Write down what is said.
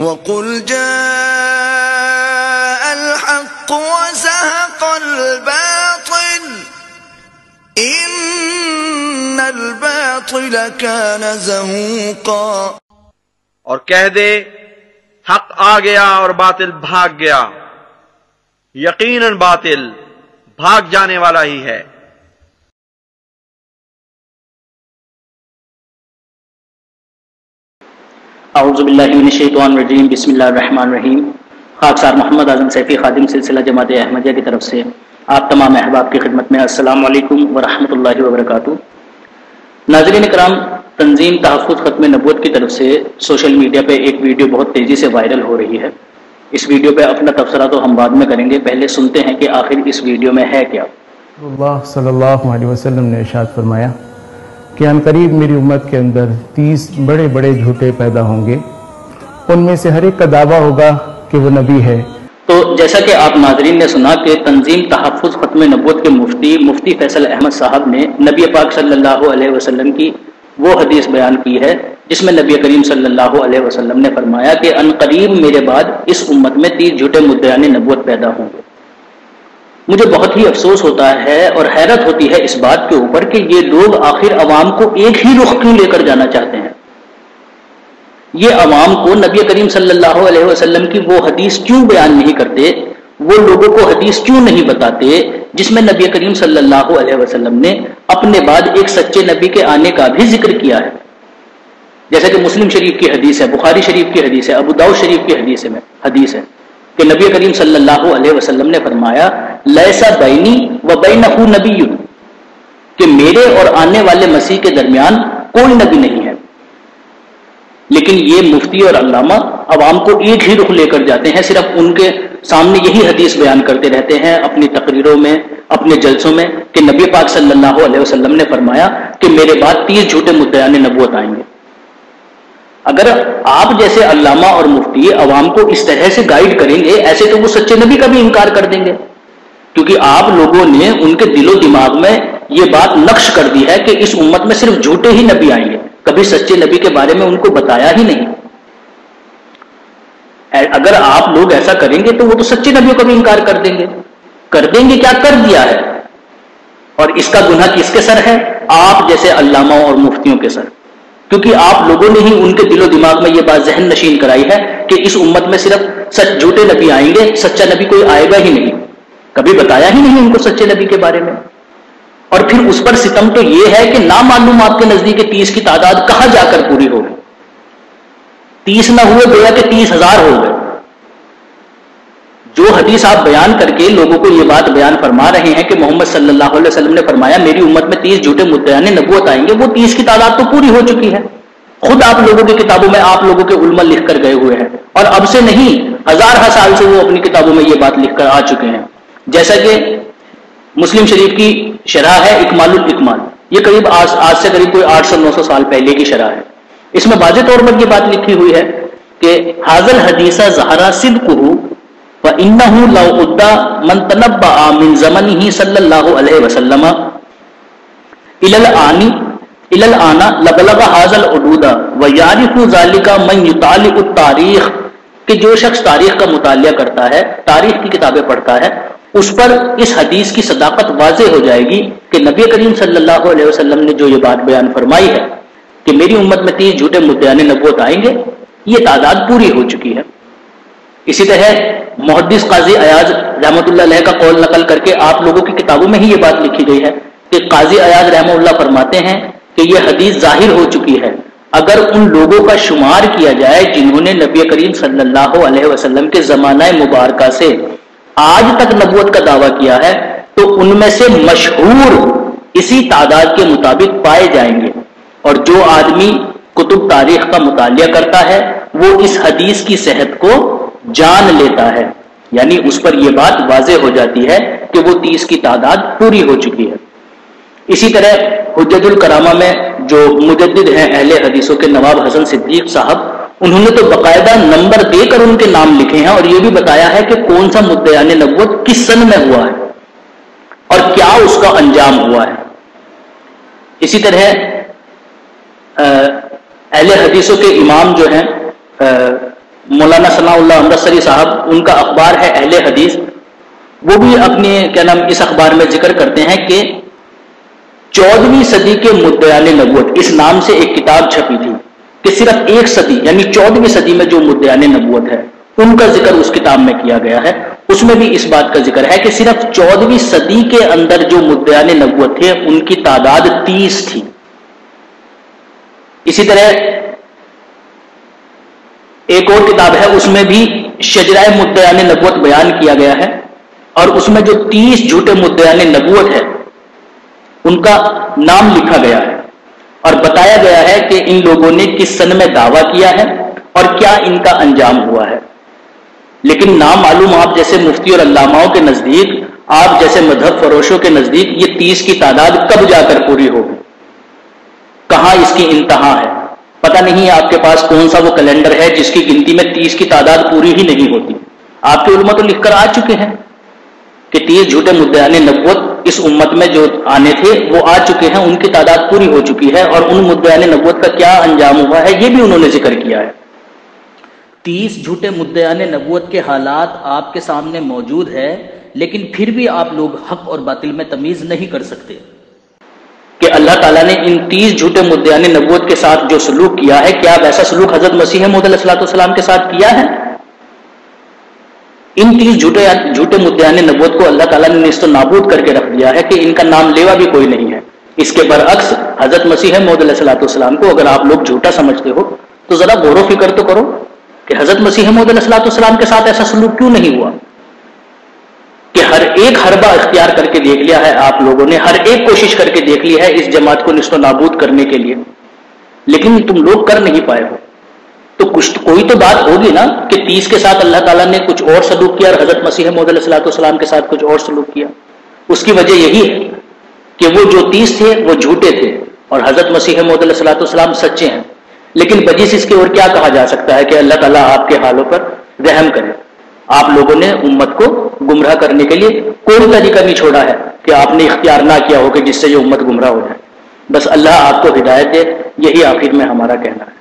وَقُلْ جَاءَ الْحَقُّ وَزَهَقَ الْبَاطِلُ إِنَّ الْبَاطِلَ كَانَ زَهُوقًا۔ اور کہہ دے حق آ گیا اور باطل بھاگ گیا، یقیناً باطل بھاگ جانے والا ہی ہے۔ اعوذ باللہ من الشیطان الرجیم، بسم اللہ الرحمن الرحیم۔ خاکسار محمد اعظم سیفی خادم سلسلہ جماعت احمدیہ کی طرف سے آپ تمام احباب کی خدمت میں السلام علیکم ورحمۃ اللہ وبرکاتہ۔ ناظرین کرام، تنظیم تحفظ ختم نبوت کی طرف سے سوشل میڈیا پہ ایک ویڈیو بہت تیزی سے وائرل ہو رہی ہے۔ اس ویڈیو پہ اپنا تبصرہ تو ہم بعد میں کریں گے، پہلے سنتے ہیں کہ آخر اس ویڈیو میں ہے کیا۔ اللہ صلی اللہ علیہ وسلم نے ارشاد فرمایا کہ عنقریب میری امت کے اندر 30 بڑے بڑے جھوٹے پیدا ہوں گے، ان میں سے ہر ایک کا دعویٰ ہوگا کہ وہ نبی ہے۔ تو جیسا کہ آپ ناظرین نے سنا کہ تنظیم تحفظ ختم نبوت کے مفتی فیصل احمد صاحب نے نبی پاک صلی اللہ علیہ وسلم کی وہ حدیث بیان کی ہے جس میں نبی کریم صلی اللہ علیہ وسلم نے فرمایا کہ عنقریب میرے بعد اس امت میں 30 جھوٹے مدعیان نبوت پیدا ہوں گے۔ مجھے بہت ہی افسوس ہوتا ہے اور حیرت ہوتی ہے اس بات کے اوپر کہ یہ لوگ آخر عوام کو ایک ہی رخ کیوں لے کر جانا چاہتے ہیں؟ یہ عوام کو نبی کریم صلی اللہ علیہ وسلم کی وہ حدیث کیوں بیان نہیں کرتے، وہ لوگوں کو حدیث کیوں نہیں بتاتے جس میں نبی کریم صلی اللہ علیہ وسلم نے اپنے بعد ایک سچے نبی کے آنے کا بھی ذکر کیا ہے؟ جیسا کہ مسلم شریف کی حدیث ہے، بخاری شریف کی حدیث ہے، ابو داؤد شریف کی حدیث ہے کہ نبی کریم صلی اللہ علیہ وسلم نے فرمایا لیسا بینی و بینہ نبی، کہ میرے اور آنے والے مسیح کے درمیان کوئی نبی نہیں ہے۔ لیکن یہ مفتی اور علامہ عوام کو ایک ہی رخ لے کر جاتے ہیں، صرف ان کے سامنے یہی حدیث بیان کرتے رہتے ہیں اپنی تقریروں میں، اپنے جلسوں میں کہ نبی پاک صلی اللہ علیہ وسلم نے فرمایا کہ میرے بعد 30 جھوٹے مدعیان نبوت آئیں گے۔ اگر آپ جیسے علامہ اور مفتی عوام کو اس طرح سے گائیڈ کریں گے، ایسے تو وہ سچے نبی کا بھی انکار کر دیں گے، کیونکہ آپ لوگوں نے ان کے دل و دماغ میں یہ بات نقش کر دی ہے کہ اس امت میں صرف جھوٹے ہی نبی آئیں گے، کبھی سچے نبی کے بارے میں ان کو بتایا ہی نہیں۔ اگر آپ لوگ ایسا کریں گے تو وہ تو سچے نبیوں کا بھی انکار کر دیں گے۔ کر دیں گے کیا، کر دیا ہے، اور اس کا گناہ کس کے سر ہے؟ آپ جیسے علامہ اور مفتیوں کے سر، کیونکہ آپ لوگوں نے ہی ان کے دل و دماغ میں یہ بات ذہن نشین کرائی ہے کہ اس امت میں صرف جھوٹے نبی آئیں گے، سچا نبی کوئی آئے گا ہی نہیں، کبھی بتایا ہی نہیں ان کو سچے نبی کے بارے میں۔ اور پھر اس پر ستم تو یہ ہے کہ نامعلوم آپ کے نزدیک 30 کی تعداد کہاں جا کر پوری ہوگی؟ 30 نہ ہوئے گویا کہ 30,000 ہو گئے۔ جو حدیث آپ بیان کر کے لوگوں کو یہ بات بیان فرما رہے ہیں کہ محمد صلی اللہ علیہ وسلم نے فرمایا میری امت میں 30 جھوٹے مدعیان نبوت آئیں گے، وہ 30 کی تعداد تو پوری ہو چکی ہے۔ خود آپ لوگوں کی کتابوں میں آپ لوگوں کے علماء لکھ کر گئے ہوئے ہیں، اور اب سے نہیں، ہزارہ سال سے وہ اپنی کتابوں میں یہ بات لکھ کر آ چکے ہیں۔ جیسا کہ مسلم شریف کی شرح ہے اکمال الاکمال، یہ قریب آج سے قریب کوئی 800-900 سال پہلے کی شرح ہے۔ اس میں واضح طور پر یہ بات لکھی ہوئی ہے کہ حاضل حدیثہ ظہرا صدقہ وَإِنَّهُ لَوْ عُدَّ مَنْ تَنَبَّأَ مِنْ زَمَنِهِ صلی اللہ علیہ وسلم إِلَى الْآنَ لَبَلَغَ هَذَا الْعُدُودَ وَيَعْرِفُ ذَلِكَ مَنْ يُطَالِعُ التَّارِيخ، کہ جو شخص تاریخ کا مطالعہ کرتا ہے، تاریخ کی کتابیں پڑھتا ہے، اس پر اس حدیث کی صداقت واضح ہو جائے گی کہ نبی کریم صلی اللہ علیہ وسلم نے جو یہ بات بیان فرمائی ہے کہ میری امت میں 30 جھوٹے مدعیان نبوت آئیں گے، یہ تعداد پوری ہو چکی ہے۔ اسی طرح محدث قاضی ایاز رحمۃ اللہ علیہ کا قول نقل کر کے آپ لوگوں کی کتابوں میں ہی یہ بات لکھی گئی ہے کہ قاضی ایاز رحمہ اللہ فرماتے ہیں کہ یہ حدیث ظاہر ہو چکی ہے اگر ان لوگوں کا شمار کیا جائے جنہوں نے نبی کریم صلی اللہ علیہ وسلم کے زمانہ مبارکہ سے آج تک نبوت کا دعویٰ کیا ہے، تو ان میں سے مشہور اسی تعداد کے مطابق پائے جائیں گے، اور جو آدمی کتب تاریخ کا مطالعہ کرتا ہے وہ اس حدیث کی صحت کو جان لیتا ہے، یعنی اس پر یہ بات واضح ہو جاتی ہے کہ وہ 30 کی تعداد پوری ہو چکی ہے۔ اسی طرح حجت الکرامہ میں جو مجدد ہیں اہل حدیثوں کے نواب حسن صدیق صاحب، انہوں نے تو باقاعدہ نمبر دے کر ان کے نام لکھے ہیں اور یہ بھی بتایا ہے کہ کون سا مدعیان نبوت کس سن میں ہوا ہے اور کیا اس کا انجام ہوا ہے۔ اسی طرح اہل حدیثوں کے امام جو ہیں مولانا ثناء اللہ امرتسری صاحب، ان کا اخبار ہے اہل حدیث، وہ بھی اپنے اس اخبار میں ذکر کرتے ہیں کہ 14ویں صدی کے مدعیان نبوت اس نام سے ایک کتاب چھپی تھی کہ صرف ایک صدی یعنی 14ویں صدی میں جو مدعیان نبوت ہے ان کا ذکر اس کتاب میں کیا گیا ہے. اس میں بھی اس بات کا ذکر ہے کہ صرف 14ویں صدی کے اندر جو مدعیان نبوت تھے ان کی تعداد 30 تھی. اسی طرح ایک اور کتاب ہے، اس میں بھی شجرہ مدعیان نبوت بیان کیا گیا ہے، اور اس میں جو 30 جھوٹے مدعیان نبوت ہے ان کا نام لکھا گیا ہے اور بتایا گیا ہے کہ ان لوگوں نے کس سن میں دعویٰ کیا ہے اور کیا ان کا انجام ہوا ہے. لیکن نامعلوم آپ جیسے مفتی اور علاماؤں کے نزدیک، آپ جیسے مذہب فروشوں کے نزدیک یہ 30 کی تعداد کب جا کر پوری ہوگی، کہاں اس کی انتہا ہے. پتہ نہیں آپ کے پاس کون سا وہ کیلنڈر ہے جس کی گنتی میں 30 کی تعداد پوری ہی نہیں ہوتی. آپ کے علماء تو لکھ کر آ چکے ہیں کہ 30 جھوٹے مدعیان نبوت اس امت میں جو آنے تھے وہ آ چکے ہیں، ان کی تعداد پوری ہو چکی ہے، اور ان مدعیان نبوت کا کیا انجام ہوا ہے یہ بھی انہوں نے ذکر کیا ہے. 30 جھوٹے مدعیان نبوت کے حالات آپ کے سامنے موجود ہے، لیکن پھر بھی آپ لوگ حق اور باطل میں تمیز نہیں کر سکتے کہ اللہ تعالیٰ نے ان 30 جھوٹے مدعیان نبوت کے ساتھ جو سلوک کیا ہے، کیا ویسا سلوک حضرت مسیح موعود علیہ الصلوۃ والسلام کے ساتھ کیا ہے؟ ان 30 جھوٹے مدعیان نبوت کو اللہ تعالیٰ نے نیست و نابود کر کے رکھ دیا ہے کہ ان کا نام لیوا بھی کوئی نہیں ہے. اس کے برعکس حضرت مسیح موعود علیہ الصلوۃ والسلام کو اگر آپ لوگ جھوٹا سمجھتے ہو تو ذرا غور و فکر تو کرو کہ حضرت مسیح موعود علیہ الصلوۃ والسلام کے ساتھ ایسا سلوک کیوں نہیں ہوا کہ ہر ایک حربہ اختیار کر کے دیکھ لیا ہے آپ لوگوں نے، ہر ایک کوشش کر کے دیکھ لی ہے اس جماعت کو نیست و نابود کرنے کے لیے، لیکن تم لوگ کر نہیں پائے ہو. تو کوئی تو بات ہوگی نا کہ 30 کے ساتھ اللہ تعالیٰ نے کچھ اور سلوک کیا اور حضرت مسیح موعود علیہ الصلوۃ والسلام کے ساتھ کچھ اور سلوک کیا. اس کی وجہ یہی ہے کہ وہ جو 30 تھے وہ جھوٹے تھے اور حضرت مسیح موعود علیہ الصلوۃ والسلام سچے ہیں. لیکن بجیس اس کے اور کیا کہا جا سکتا ہے کہ اللہ تعالیٰ آپ کے حالوں پر رحم کرے. آپ لوگوں نے امت کو گمراہ کرنے کے لیے کوئی طریقہ نہیں چھوڑا ہے کہ آپ نے اختیار نہ کیا ہو کہ جس سے یہ امت گمراہ ہو جائے. بس اللہ آپ کو ہدایت دے، یہی آخر میں ہمارا کہنا ہے.